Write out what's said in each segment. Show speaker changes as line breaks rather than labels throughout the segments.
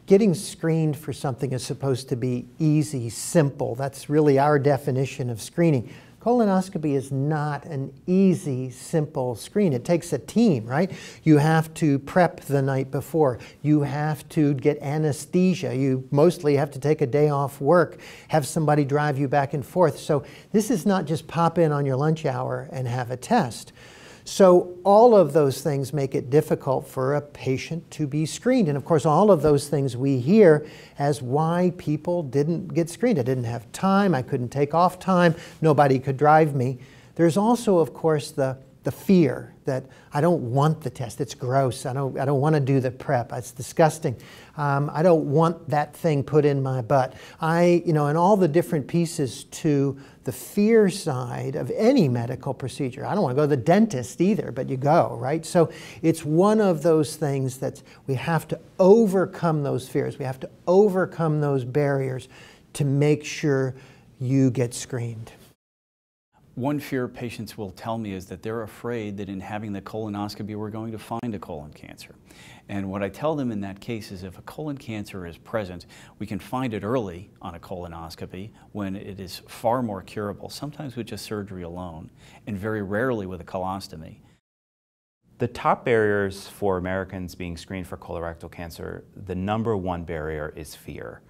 getting screened for something is supposed to be easy, simple. That's really our definition of screening. Colonoscopy is not an easy, simple screen. It takes a team, right? You have to prep the night before. You have to get anesthesia. You mostly have to take a day off work, have somebody drive you back and forth. So this is not just pop in on your lunch hour and have a test. So all of those things make it difficult for a patient to be screened. And of course, all of those things we hear as why people didn't get screened. I didn't have time, I couldn't take off time, nobody could drive me. There's also, of course, the fear that I don't want the test, it's gross, I don't want to do the prep, it's disgusting. I don't want that thing put in my butt. And all the different pieces to the fear side of any medical procedure. I don't want to go to the dentist either, but you go, right? So it's one of those things that we have to overcome those fears. We have to overcome those barriers to make sure you get screened.
One fear patients will tell me is that they're afraid that in having the colonoscopy we're going to find a colon cancer. And what I tell them in that case is if a colon cancer is present, we can find it early on a colonoscopy when it is far more curable, sometimes with just surgery alone, and very rarely with a colostomy.
The top barriers for Americans being screened for colorectal cancer, the #1 barrier is fear.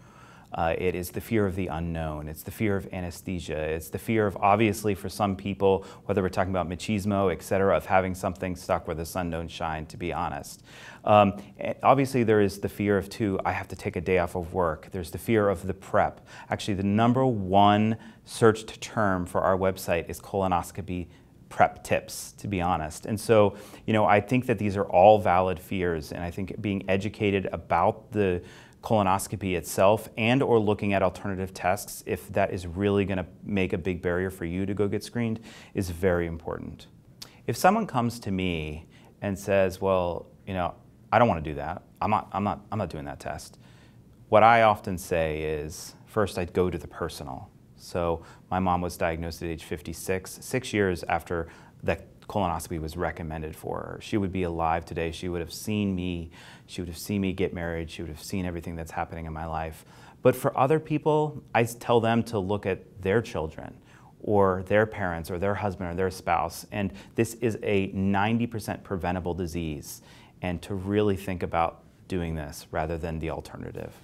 It is the fear of the unknown. It's the fear of anesthesia. It's the fear of, obviously, for some people, whether we're talking about machismo, et cetera, of having something stuck where the sun don't shine, to be honest. Obviously, there is the fear of, too, I have to take a day off of work. There's the fear of the prep. Actually, the #1 searched term for our website is colonoscopy prep tips, to be honest. And so, I think that these are all valid fears, and I think being educated about the colonoscopy itself and or looking at alternative tests, if that is really going to make a big barrier for you to go get screened, is very important. If someone comes to me and says, well, I don't want to do that, I'm not doing that test, what I often say is, first I'd go to the personal. So my mom was diagnosed at age 56, 6 years after that colonoscopy was recommended for her. She would be alive today. She would have seen me. She would have seen me get married. She would have seen everything that's happening in my life. But for other people, I tell them to look at their children or their parents or their husband or their spouse. And this is a 90% preventable disease. And to really think about doing this rather than the alternative.